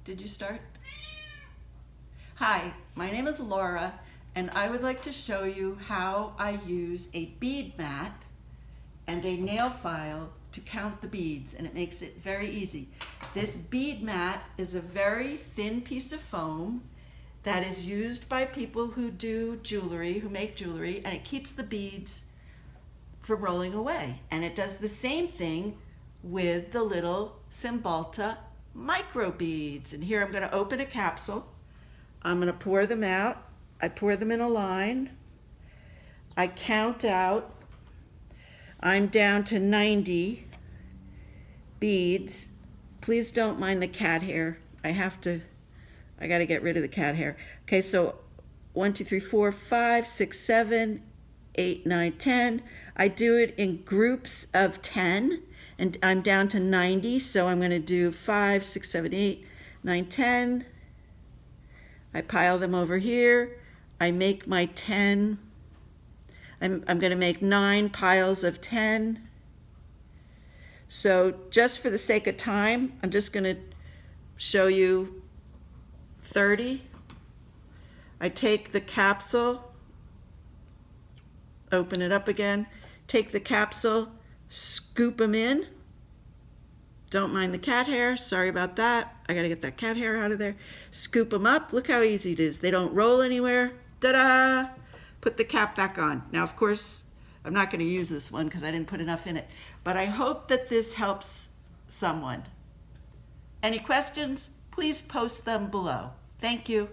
Did you start? Hi, my name is Laura, and I would like to show you how I use a bead mat and a nail file to count the beads, and it makes it very easy. This bead mat is a very thin piece of foam that is used by people who do jewelry, who make jewelry, and it keeps the beads from rolling away. And it does the same thing with the little Cymbalta Microbeads. And here I'm going to open a capsule. I'm going to pour them out. I pour them in a line. I count out. I'm down to 90 beads. Please don't mind the cat hair. I got to get rid of the cat hair. Okay, so 1, 2, 3, 4, 5, 6, 7, 8, 9, 10. I do it in groups of 10, and I'm down to 90, so I'm going to do 5, 6, 7, 8, 9, 10. I pile them over here. I make my 10. I'm going to make 9 piles of 10. So just for the sake of time, I'm just going to show you 30. I take the capsule, open it up again, take the capsule, scoop them in. Don't mind the cat hair, sorry about that. I gotta get that cat hair out of there. Scoop them up, look how easy it is. They don't roll anywhere, ta-da! Put the cap back on. Now, of course, I'm not gonna use this one because I didn't put enough in it, but I hope that this helps someone. Any questions? Please post them below. Thank you.